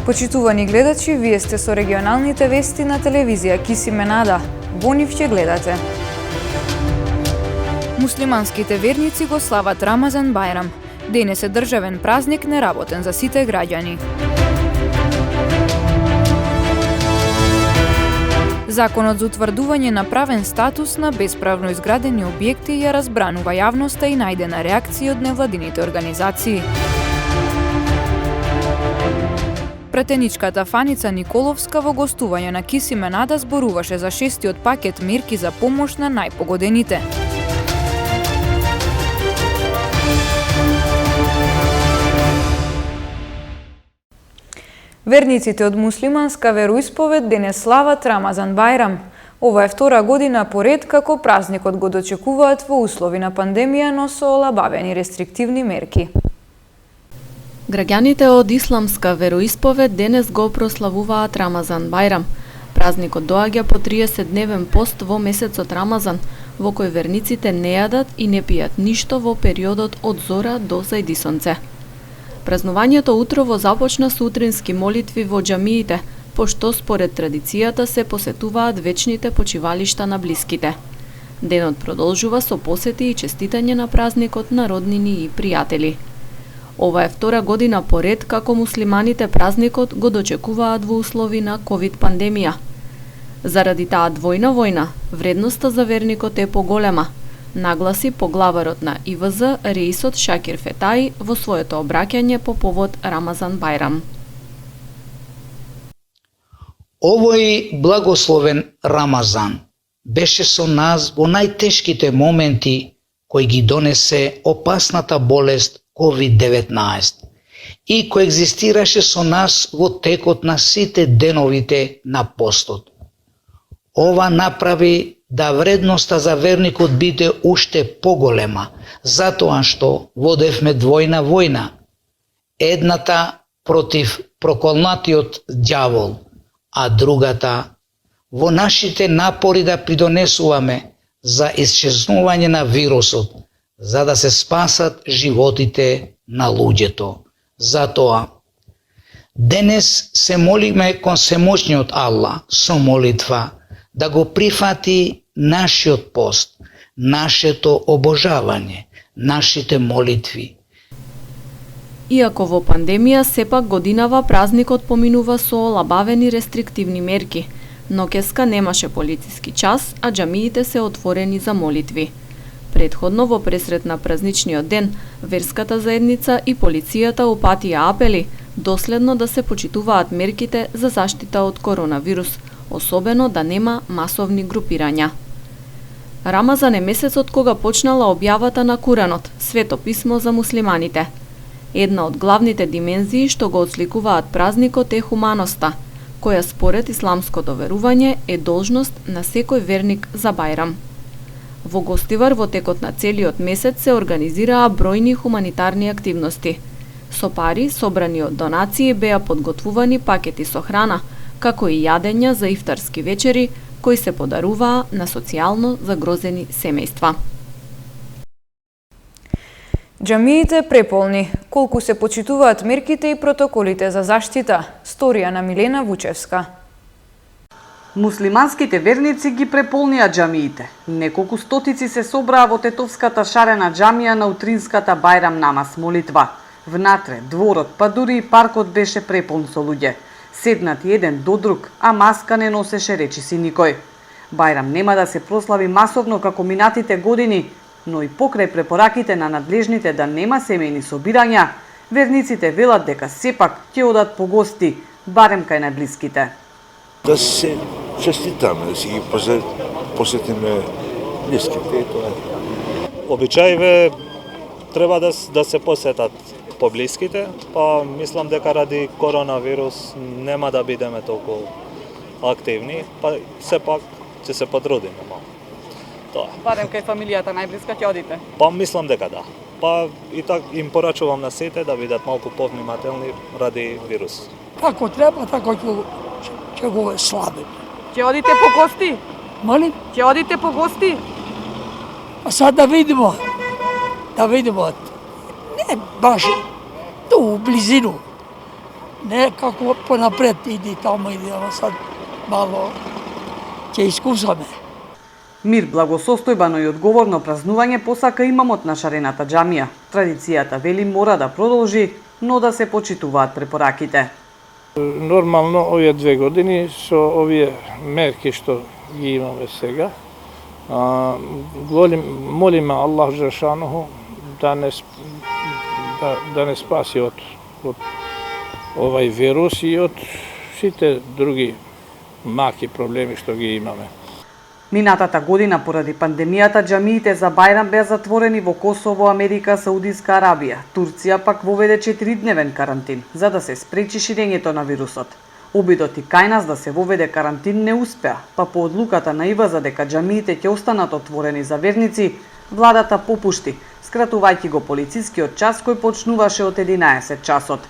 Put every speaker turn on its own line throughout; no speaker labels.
Почитувани гледачи, вие сте со регионалните вести на телевизија Кисиме Нада. Во нив ќе гледате. Муслиманските верници го слават Рамазан Бајрам. Денес е државен празник неработен за сите граѓани. Законот за утврдување на правен статус на бесправно изградени објекти ја разбранува јавноста и најде на реакции од невладините организации. Претеничката Фаница Николовска во гостување на Кисиме Нада зборуваше за шестиот пакет мерки за помош на најпогодените. Верниците од муслиманска вероисповед денес слават Рамазан Бајрам. Ова е втора година поред како празникот го дочекуваат во услови на пандемија, но со олабавени рестриктивни мерки.
Граѓаните од исламска вероисповед денес го прославуваат Рамазан Бајрам. Празникот доаѓа по 30-дневен пост во месецот Рамазан, во кој верниците не јадат и не пијат ништо во периодот од зора до зајди сонце. Празнувањето утрово започна со утрински молитви во џамиите, пошто според традицијата се посетуваат вечните почивалишта на блиските. Денот продолжува со посети и честитање на празникот на роднини и пријатели. Ова е втора година поред како муслиманите празникот го дочекуваат во услови на ковид пандемија. Заради таа двојна војна, вредноста за верникот е поголема, нагласи поглаварот на ИВЗ Реисот Шакир Фетаи во своето обраќање по повод Рамазан Бајрам.
Овој благословен Рамазан беше со нас во најтешките моменти кои ги донесе опасната болест COVID-19 и коегзистираше со нас во текот на сите деновите на постот. Ова направи да вредноста за верникот биде уште поголема, затоа што водевме двојна војна. Едната против проколнатиот ѓавол, а другата во нашите напори да придонесуваме за исчезнување на вирусот, за да се спасат животите на луѓето. Затоа, денес се молиме кон всемоќниот Аллах со молитва да го прифати нашиот пост, нашето обожавање, нашите молитви.
Иако во пандемија, сепак годинава празникот поминува со олабавени рестриктивни мерки. Ноќеска немаше полициски час, а џамиите се отворени за молитви. Предходно во пресрет на празничниот ден, верската заедница и полицијата упатија апели доследно да се почитуваат мерките за заштита од коронавирус, особено да нема масовни групирања. Рамазан е месецот кога почнала објавата на Куранот, свето писмо за муслиманите. Една од главните димензии што го отсликуваат празникот е хуманоста, која според исламското верување е должност на секој верник за Бајрам. Во Гостивар во текот на целиот месец се организираа бројни хуманитарни активности. Со пари собрани од донации беа подготвувани пакети со храна, како и јадења за ифтарски вечери, кои се подаруваа на социјално загрозени семејства.
Џамиите преполни. Колку се почитуваат мерките и протоколите за заштита? Сторија на Милена Вучевска.
Муслиманските верници ги преполнија џамиите. Неколку стотици се собраа во Тетовската шарена џамија на утринската Бајрам намаз молитва. Внатре, дворот, па дури и паркот беше преполн со луѓе. Седнати еден до друг, а маска не носеше речиси никој. Бајрам нема да се прослави масовно како минатите години, но и покрај препораките на надлежните да нема семејни собирања, верниците велат дека сепак ќе одат по гости, барем кај најблиските.
Да се честитаме, да си ги посетиме блиските и тоа.
Обичаиве треба да се посетат поблиските, па мислам дека ради коронавирус нема да бидеме толку активни, па сепак ќе се потрудиме малку. Тоа.
Барем кај фамилијата најблиска ќе одите?
Па мислам дека да. Па и так им порачувам на сите да бидат малку повнимателни ради вирус.
Како треба, така ќе го славим.
Ќе одите по гости?
Молим?
Ќе одите по гости?
А сад да видимо. Не баш ту близину. Некако понапред иди тамо иди, ама сад мало ќе искусаме.
Мир, благосостојбано и одговорно празнување посака имамот на шарената џамија. Традицијата, вели, мора да продолжи, но да се почитуваат препораките.
Нормално овие 2 години со овие мерки што ги имаме сега, молиме Аллах Желешануху да не спаси од овај вирус и од сите други маки проблеми што ги имаме.
Минатата година поради пандемијата џамиите за Бајрам беа затворени во Косово, Америка, Саудиска Арабија. Турција пак воведе 4-дневен карантин за да се спречи ширењето на вирусот. Обидот и кај нас да се воведе карантин не успеа, па по одлуката на ИВА дека џамиите ќе останат отворени за верници, владата попушти, скратувајќи го полицискиот час кој почнуваше од 11 часот.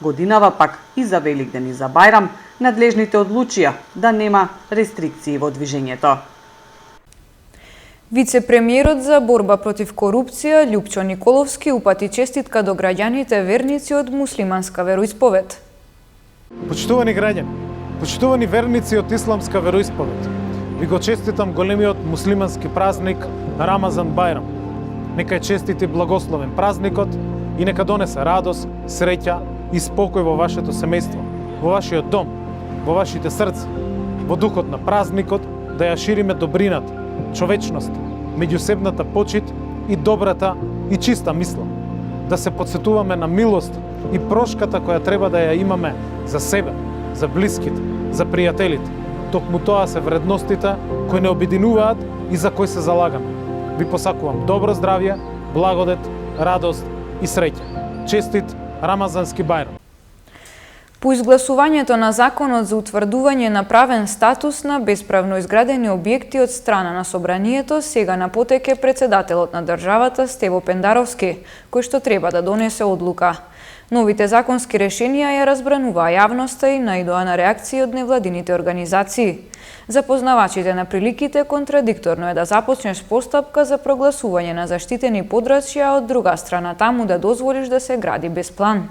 Годинава пак и за Великден и за Бајрам надлежните одлучија да нема рестрикции во движењето.
Вице-премиерот за борба против корупција Љупчо Николовски упати честитка до граѓаните верници од муслиманска вероисповед.
Почитувани граѓани, почитувани верници од исламска вероисповед, ви го честитам големиот муслимански празник Рамазан Бајрам. Нека е честит и благословен празникот и нека донесе радост, среќа и спокој во вашето семејство, во вашиот дом, во вашите срца, во духот на празникот да ја шириме добрината, човечност, меѓусебната почит и добрата и чиста мисла. Да се подсетуваме на милост и прошката која треба да ја имаме за себе, за блиските, за пријателите. Токму тоа се вредностите кои не обединуваат и за кои се залагаме. Ви посакувам добро здравје, благодет, радост и среќа. Честит Рамазански Бајрам.
По изгласувањето на законот за утврдување на правен статус на бесправно изградени објекти од страна на Собранието, сега на потек е председателот на државата Стево Пендаровски, кој што треба да донесе одлука. Новите законски решенија ја разбрануваа јавноста и наидоа на реакции од невладините организации. За познавачите на приликите, контрадикторно е да започнеш постапка за прогласување на заштитени подрачја, од друга страна таму да дозволиш да се гради без план.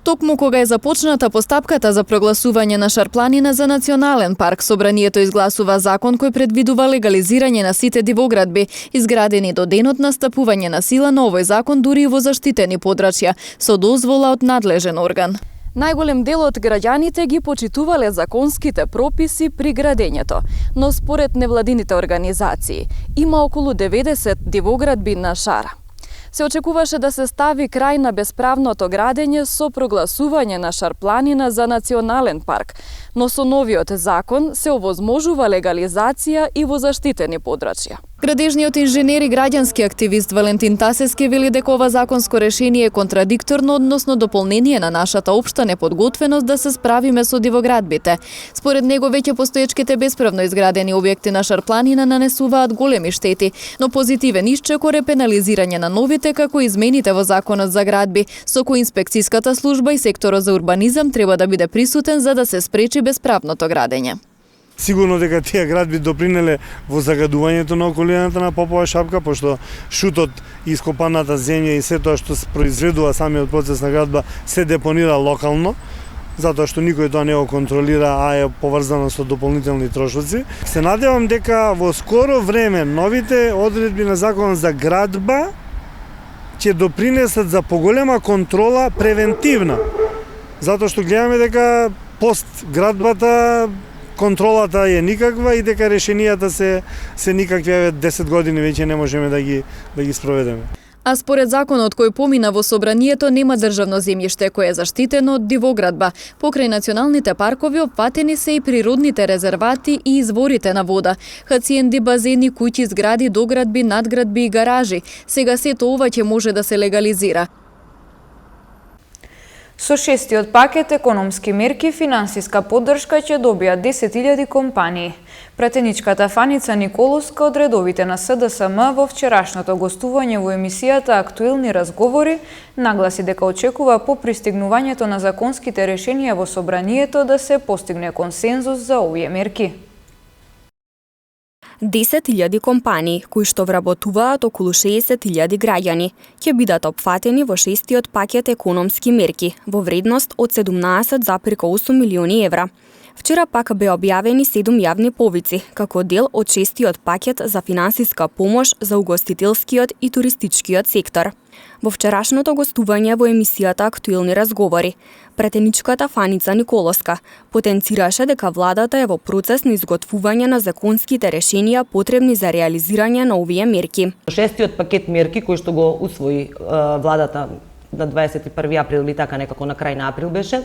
Токму кога е започната постапката за прогласување на Шарпланина за национален парк, Собранието изгласува закон кој предвидува легализирање на сите дивоградби, изградени до денот на стапување на сила на овој закон дури и во заштитени подрачја, со дозвола од надлежен орган. Најголем дел од граѓаните ги почитувале законските прописи при градењето, но според невладините организации има околу 90 дивоградби на шара. Се очекуваше да се стави крај на бесправното градење со прогласување на Шарпланина за национален парк, но со новиот закон се овозможува легализација и во заштитени подрачја. Градежниот инженер и граѓански активист Валентин Тасески вели дека ова законско решение е контрадикторно, односно дополнение на нашата општа неподготвеност да се справиме со дивоградбите. Според него веќе постоечките бесправно изградени објекти на Шарпланина нанесуваат големи штети, но позитивен исчекор е пенализирање на новите како измените во законот за градби, со кои инспекцијската служба и секторот за урбанизам треба да биде присутен за да се спречи бесправното градење.
Сигурно дека тие градби допринеле во загадувањето на околината на Попова шапка, пошто шутот и ископаната земја и се тоа што се произведува самиот процес на градба се депонира локално, затоа што никој тоа не го контролира, а е поврзано со дополнителни трошоци. Се надевам дека во скоро време новите одредби на законот за градба ќе допринесат за поголема контрола превентивна, затоа што гледаме дека пост градбата контролата е никаква и дека решенијата се никакви. 10 години веќе не можеме да ги спроведеме.
А според законот кој помина во Собранието нема државно земјиште кое е заштитено од дивоградба. Покрај националните паркови опфатени се и природните резервати и изворите на вода, хациенди, базени, куќи, згради, доградби, надградби и гаражи. Сега сето ова ќе може да се легализира.
Со шестиот пакет економски мерки финансиска поддршка ќе добијат 10.000 компании. Пратеничката Фаница Николовска од редовите на СДСМ во вчерашното гостување во емисијата Актуелни разговори нагласи дека очекува по пристигнувањето на законските решенија во Собранието да се постигне консензус за овие мерки.
10.000 компании, кои што вработуваат околу 60.000 граѓани, ќе бидат опфатени во 6-тиот пакет економски мерки во вредност од 17,8 милиони евра. Вчера пак беа објавени 7 јавни повици, како дел од 6-тиот пакет за финансиска помош за угостителскиот и туристичкиот сектор. Во вчерашното гостување во емисијата Актуелни разговори, претеничката Фаница Николовска потенцираше дека владата е во процес на изготвување на законските решенија потребни за реализирање на овие мерки.
Шестиот пакет мерки кој што го усвои владата на 21 април или така некако на крај на април беше,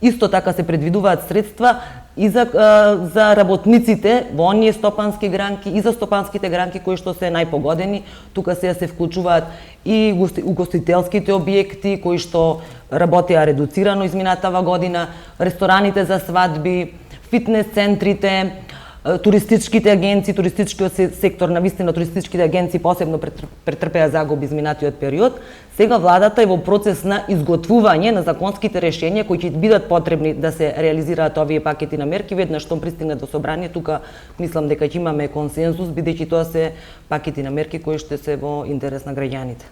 исто така се предвидуваат средства и за работниците во оние стопански гранки и за стопанските гранки кои што се најпогодени. Тука се вклучуваат и угостителските објекти кои што работеа редуцирано изминатава година, рестораните за свадби, фитнес центрите, туристичките агенции, туристичкиот сектор, навистина туристичките агенции посебно претрпеа загуби изминатиот период. Сега владата е во процес на изготвување на законските решенија кои ќе бидат потребни да се реализираат овие пакети на мерки. Веднаш што пристигнат во собрание, тука мислам дека ќе имаме консензус, бидејќи тоа се пакети на мерки кои што се во интерес на граѓаните.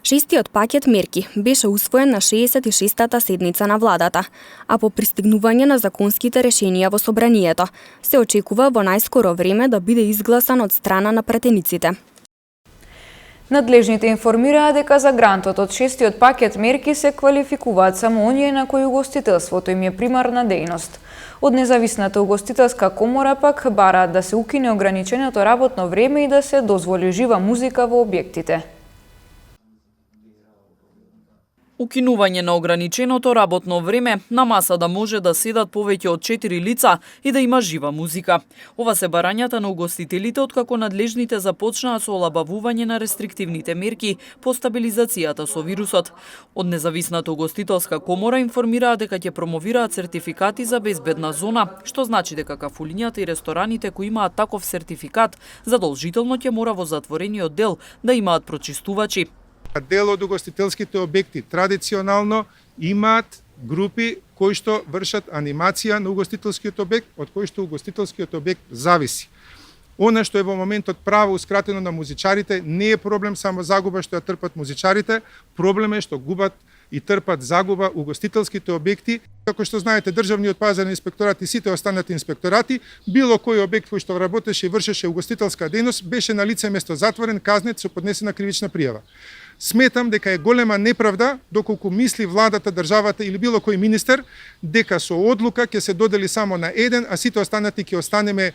Шестиот пакет мерки беше усвоен на 66-та седница на владата, а по пристигнување на законските решенија во собранието се очекува во најскоро време да биде изгласан од страна на претениците.
Надлежните информираа дека за грантот од шестиот пакет мерки се квалификуваат само оние на кои угостителството им е примарна дејност. Од Независната угостителска комора пак бараат да се укине ограниченото работно време и да се дозволи жива музика во објектите.
Укинување на ограниченото работно време, на маса да може да седат повеќе од 4 лица и да има жива музика. Ова се барањата на угостителите откако надлежните започнаа со олабавување на рестриктивните мерки по стабилизацијата со вирусот. Од Независната угостителска комора информираа дека ќе промовираат сертификати за безбедна зона, што значи дека кафулињата и рестораните кои имаат таков сертификат задолжително ќе мора во затворениот дел да имаат прочистувачи.
Дел од угостителските објекти традиционално имаат групи кои што вршат анимација на угостителскиот објект, од кој што угостителскиот објект зависи. Она што е во моментот правоускратено на музичарите не е проблем само загуба што ја трпат музичарите, проблем е што губат и трпат загуба угостителските објекти. Како што знаете, Државниот пазарен инспекторат и сите останати инспекторати, било кој објект кој што работеше и вршеше угостителска дејност, беше на лице место затворен, казнет со поднесена кривична пријава. Сметам дека е голема неправда доколку мисли владата, државата или било кој министер дека со одлука ќе се додели само на еден, а сите останати ќе останеме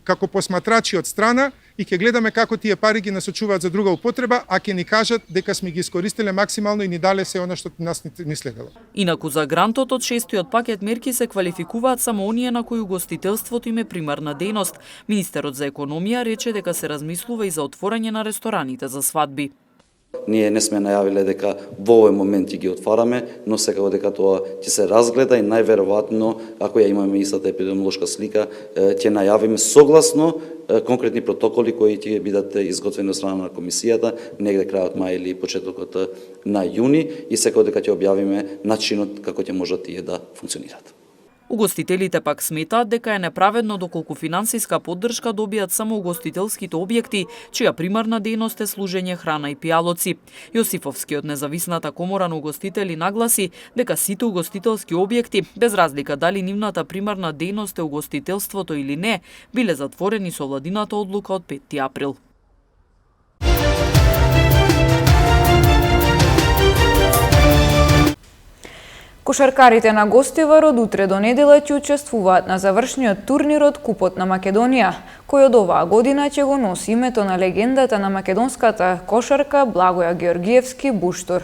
како посматрачи од страна и ќе гледаме како тие пари ги насочуваат за друга употреба, а ќе ни кажат дека сме ги искористиле максимално и ни дале се она што нас ни следело.
Инаку за грантот од шестиот пакет мерки се квалификуваат само оние на кои угостителството им е примарна дејност. Министерот за економија рече дека се размислува и за отворање на рестораните за свадби.
Ние не сме најавиле дека во овој момент ги отвараме, но секако дека тоа ќе се разгледа и најверојатно, ако ја имаме истата епидемиолошка слика, ќе најавиме согласно конкретни протоколи кои ќе бидат изготвени од страна на комисијата негде крајот мај или почетокот на јуни и секако дека ќе објавиме начинот како ќе можат тие да функционираат.
Угостителите пак сметаат дека е неправедно доколку финансиска поддршка добијат само угостителските објекти, чија примарна дејност е служење храна и пијалоци. Јосифовски од Независната комора на угостители нагласи дека сите угостителски објекти, без разлика дали нивната примарна дејност е угостителството или не, биле затворени со владината одлука од 5 април.
Кошаркарите на Гостивар од утре до недела ќе учествуваат на завршниот турнир од Купот на Македонија, кој од оваа година ќе го носи името на легендата на македонската кошарка Благоја Георгиевски Буштур.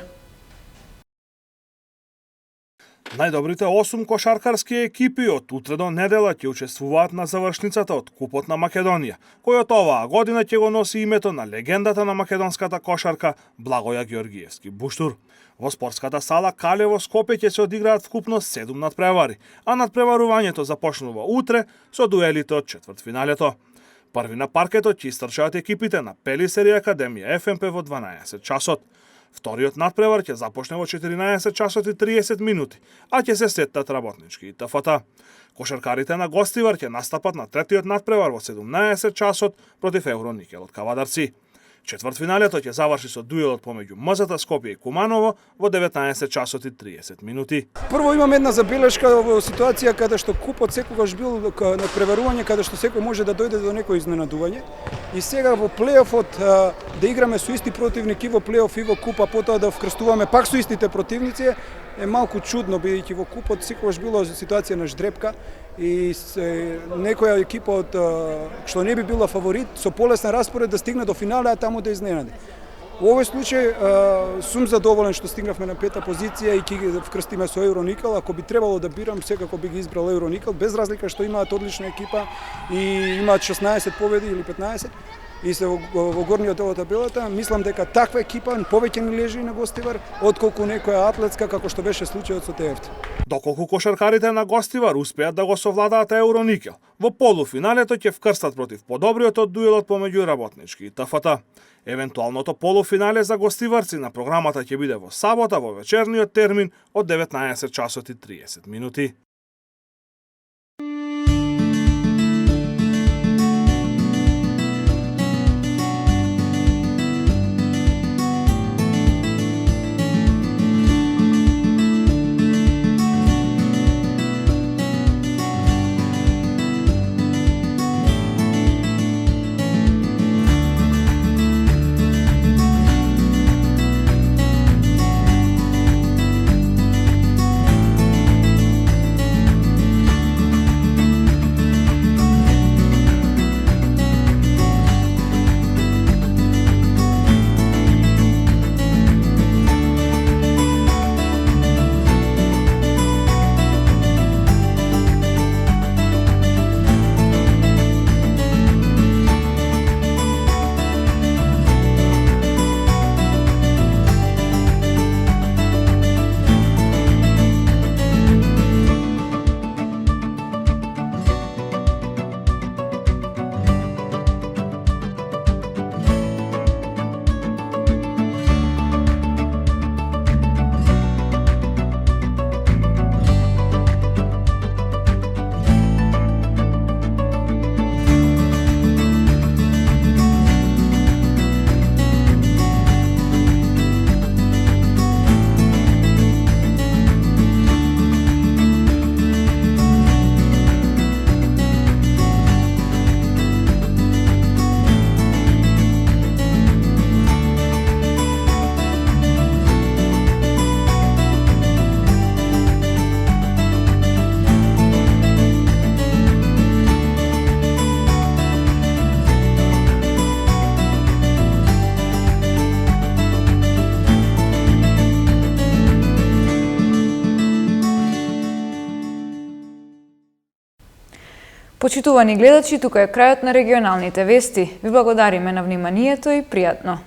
Најдобрите 8 кошаркарски екипи од утре до недела ќе учествуваат на завршницата од Купот на Македонија, кој од оваа година ќе го носи името на легендата на македонската кошарка Благоја Георгиевски Буштур. Во спортската сала Калево Скопје ќе се одиграат вкупно 7 надпревари, а надпреварувањето започнува утре со дуелите од четвртфиналето. Први на паркетот ќе истрчаат екипите на Пелисер и Академија ФМП во 12 часот. Вториот надпревар ќе започне во 14 часот и 30 минути, а ќе се сеттат работнички и ТФТ. Кошаркарите на Гостивар ќе настапат на третиот надпревар во 17 часот против Евроникел од Кавадарци. Четвртфиналето ќе заврши со дуелот помеѓу МЗТ Скопје и Куманово во 19 часот и 30 минути.
Прво имам една забелешка во ситуација каде што купот секогаш бил на преварување, каде што секој може да дојде до некој изненадување. И сега во плейофот да играме со исти противник и во плейоф и во купа, потоа да вкрстуваме пак со истите противници е малку чудно, бидејќи во купот секогаш било ситуација на ждрепка и некоја екипа што не би била фаворит со полесен распоред да стигне до финале, а таму да изненади. Во овој случај сум задоволен што стигнавме на пета позиција и ќе вкрстиме со Евроникел. Ако би требало да бирам, секако би ги избрал Евроникел, без разлика што имаат одлична екипа и имаат 16 победи или 15 и се во горниот дел од табелата. Мислам дека таква екипа повеќе ни лежи на Гостивар отколку некоја атлетска како што беше случајот со ТФТ.
Доколку кошаркарите на Гостивар успеат да го совладаат Евроникел, во полуфиналето ќе вкрстат против подобриот од дуелот помеѓу работнички и ТФТ. Евентуалното полуфинале за гостиварци на програмата ќе биде во сабота во вечерниот термин од 19 часот и 30 минути.
Почитувани гледачи, тука е крајот на регионалните вести. Ви благодариме на вниманието и пријатно.